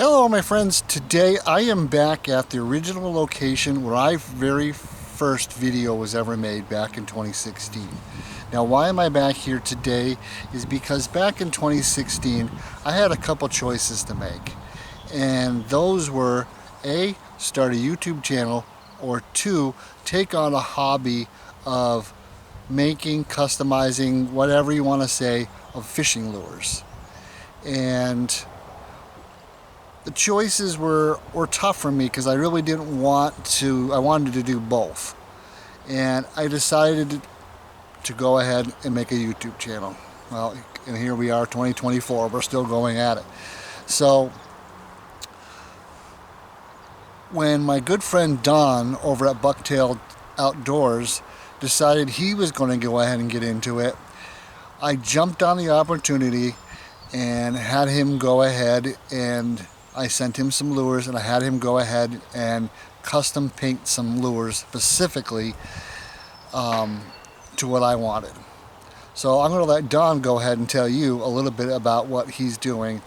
Hello my friends, today I am back at the original location where my very first video was ever made back in 2016. Now why am I back here today is because back in 2016 I had a couple choices to make. And those were A, start a YouTube channel, or 2, take on a hobby of making, customizing, whatever you want to say, of fishing lures. And the choices were tough for me because I really didn't want to, I wanted to do both. And I decided to go ahead and make a YouTube channel. Well, and here we are, 2024, we're still going at it. So, when my good friend Don over at Bucktail Outdoors decided he was going to go ahead and get into it, I jumped on the opportunity and had him go ahead, and I sent him some lures and I had him go ahead and custom paint some lures specifically to what I wanted. So I'm going to let Don go ahead and tell you a little bit about what he's doing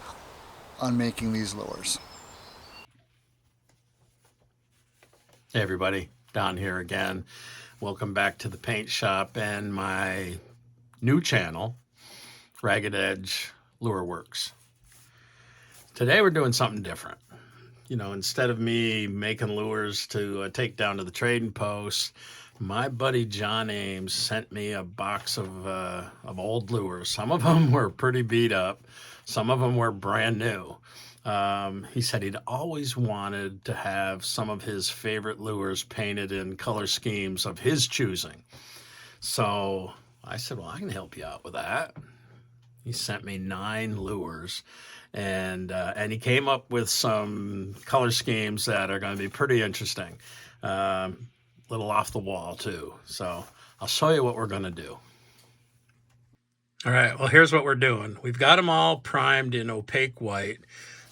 on making these lures. Hey everybody, Don here again. Welcome back to the paint shop and my new channel, Ragged Edge Lure Works. Today we're doing something different. You know, instead of me making lures to take down to the trading post, my buddy John Ames sent me a box of old lures. Some of them were pretty beat up. Some of them were brand new. He said he'd always wanted to have some of his favorite lures painted in color schemes of his choosing. So I said, well, I can help you out with that. He sent me 9 lures, and he came up with some color schemes that are going to be pretty interesting. Little off the wall too. So I'll show you what we're going to do. All right, well, here's what we're doing. We've got them all primed in opaque white.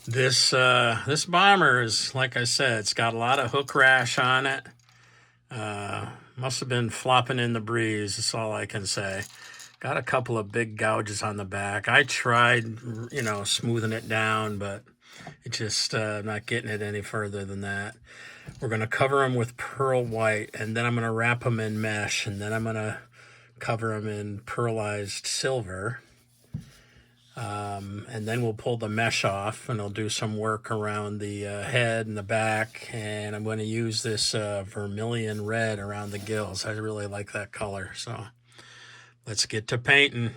This bomber is, like I said, it's got a lot of hook rash on it. Must have been flopping in the breeze, that's all I can say. Got a couple of big gouges on the back. I tried, you know, smoothing it down, but it's just not getting it any further than that. We're going to cover them with pearl white, and then I'm going to wrap them in mesh, and then I'm going to cover them in pearlized silver. And then we'll pull the mesh off, and I'll do some work around the head and the back, and I'm going to use this vermilion red around the gills. I really like that color, so let's get to painting.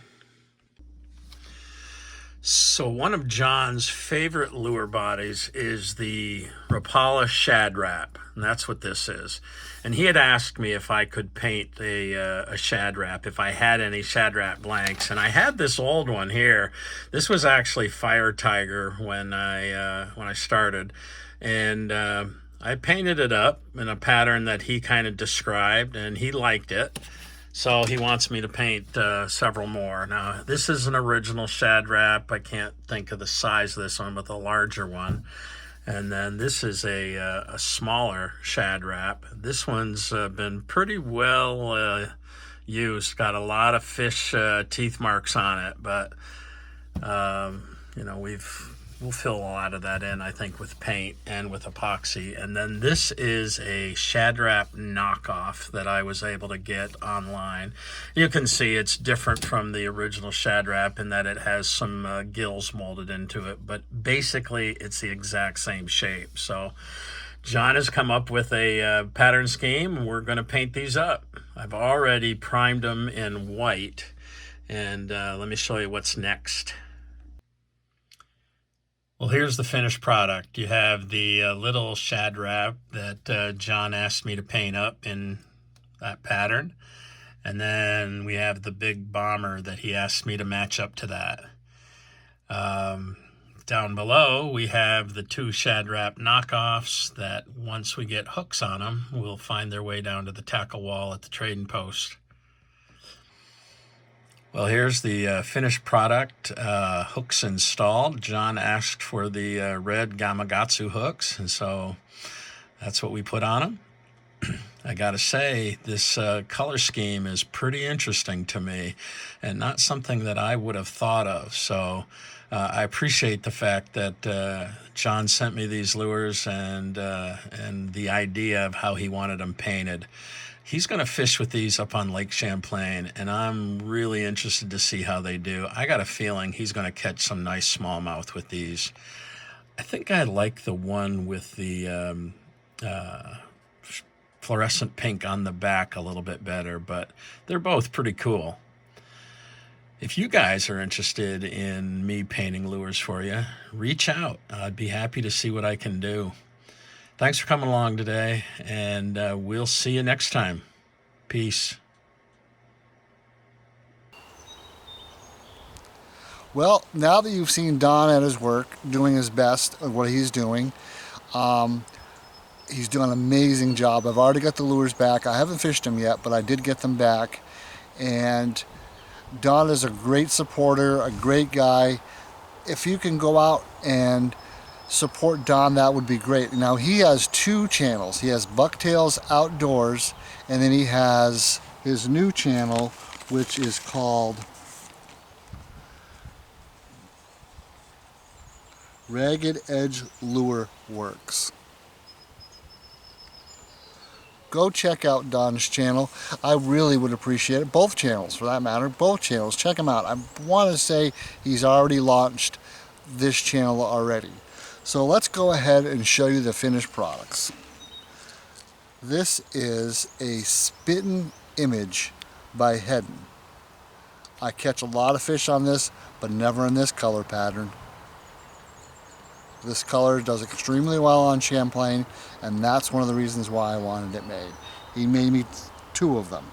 So one of John's favorite lure bodies is the Rapala Shad Rap, and that's what this is. And he had asked me if I could paint a Shad Rap, if I had any Shad Rap blanks. And I had this old one here. This was actually Fire Tiger when I started, and I painted it up in a pattern that he kind of described, and he liked it. So he wants me to paint several more. Now, this is an original Shad Rap. I can't think of the size of this one, but the larger one. And then this is a smaller Shad Rap. This one's been pretty well used. Got a lot of fish teeth marks on it, but you know, we'll fill a lot of that in, I think, with paint and with epoxy. And then this is a Shad Rap knockoff that I was able to get online. You can see it's different from the original Shad Rap in that it has some gills molded into it, but basically it's the exact same shape. So John has come up with a pattern scheme, and we're going to paint these up. I've already primed them in white, and let me show you what's next. Well, here's the finished product. You have the little Shad Rap that John asked me to paint up in that pattern. And then we have the big bomber that he asked me to match up to that. Down below, we have the 2 Shad Rap knockoffs that once we get hooks on them, will find their way down to the tackle wall at the trading post. Well, here's the finished product, hooks installed. John asked for the red Gamakatsu hooks, and so that's what we put on them. I gotta say, this color scheme is pretty interesting to me and not something that I would have thought of. So I appreciate the fact that John sent me these lures and the idea of how he wanted them painted. He's going to fish with these up on Lake Champlain, and I'm really interested to see how they do. I got a feeling he's going to catch some nice smallmouth with these. I think I like the one with the fluorescent pink on the back a little bit better, but they're both pretty cool. If you guys are interested in me painting lures for you, reach out. I'd be happy to see what I can do. Thanks for coming along today, and we'll see you next time. Peace. Well, now that you've seen Don at his work, doing his best at what he's doing, he's doing an amazing job. I've already got the lures back. I haven't fished them yet, but I did get them back. And Don is a great supporter, a great guy. If you can go out and support Don, that would be great. Now, he has 2 channels. He has Bucktails Outdoors, and then he has his new channel, which is called Ragged Edge Lure Works. Go check out Don's channel. I really would appreciate it. Both channels, for that matter. Both channels. Check him out. I want to say he's already launched this channel already. So let's go ahead and show you the finished products. This is a Spittin' Image by Heddon. I catch a lot of fish on this, but never in this color pattern. This color does extremely well on Champlain, and that's one of the reasons why I wanted it made. He made me 2 of them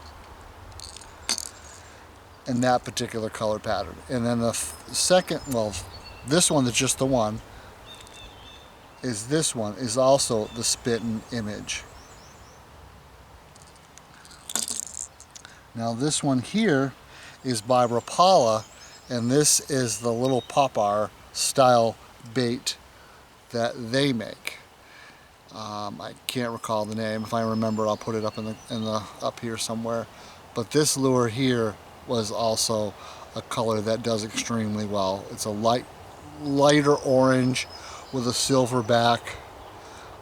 in that particular color pattern. And then the second, well, this one is just the one, is this one is also the Spittin' Image. Now this one here is by Rapala, and this is the little popper style bait that they make. I can't recall the name. If I remember, I'll put it up in the up here somewhere. But this lure here was also a color that does extremely well. It's a lighter orange with a silver back.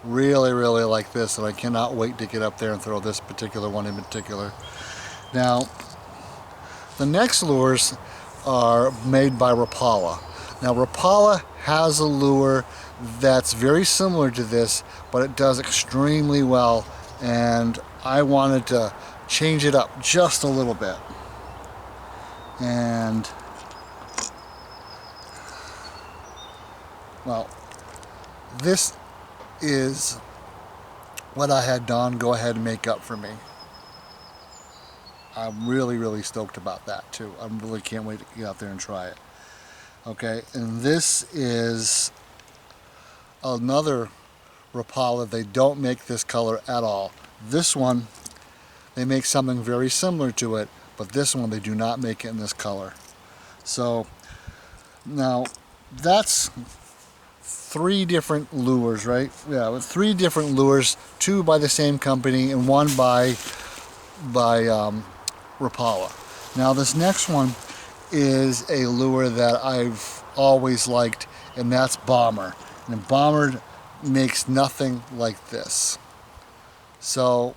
Really, really like this, and I cannot wait to get up there and throw this particular one in particular. Now, the next lures are made by Rapala. Now, Rapala has a lure that's very similar to this, but it does extremely well, and I wanted to change it up just a little bit. And, well, this is what I had Don go ahead and make up for me. I'm really, really stoked about that too. I really can't wait to get out there and try it. Okay, and this is another Rapala. They don't make this color at all. This one, they make something very similar to it, but this one they do not make it in this color. So now that's 3 different lures, right? Yeah, with 3 different lures, 2 by the same company and 1 by Rapala. Now this next one is a lure that I've always liked, and that's Bomber. And Bomber makes nothing like this. So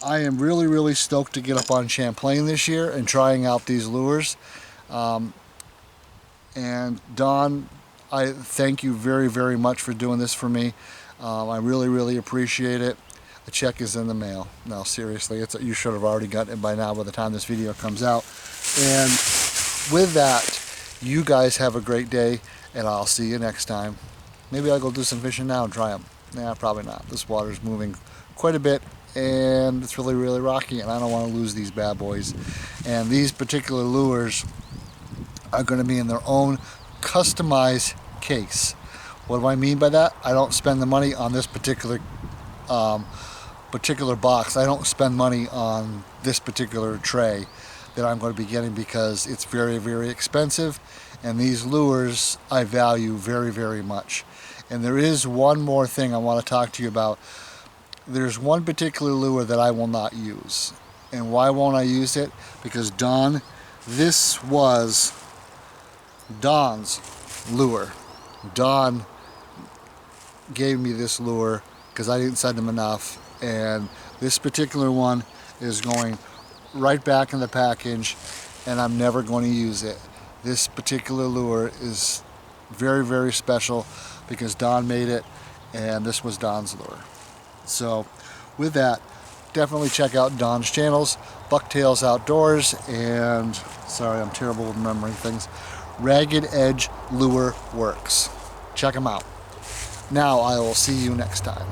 I am really, really stoked to get up on Champlain this year and trying out these lures. And Don, I thank you very, very much for doing this for me. I really, really appreciate it. The check is in the mail. No, seriously, you should have already gotten it by now by the time this video comes out. And with that, you guys have a great day, and I'll see you next time. Maybe I'll go do some fishing now and try them. Nah, probably not. This water's moving quite a bit, and it's really, really rocky, and I don't want to lose these bad boys. And these particular lures are going to be in their own customized case. What do I mean by that? I don't spend the money on this particular box. I don't spend money on this particular tray that I'm going to be getting because it's very, very expensive, and these lures I value very, very much. And there is one more thing I want to talk to you about. there's one particular lure that I will not use. And why won't I use it? Because this was Don's lure. Don gave me this lure because I didn't send him enough, and this particular one is going right back in the package, and I'm never going to use it. This particular lure is very, very special because Don made it, and this was Don's lure. So with that, definitely check out Don's channels, Bucktails Outdoors, and sorry, I'm terrible with remembering things, Ragged Edge Lure Works. Check them out. Now I will see you next time.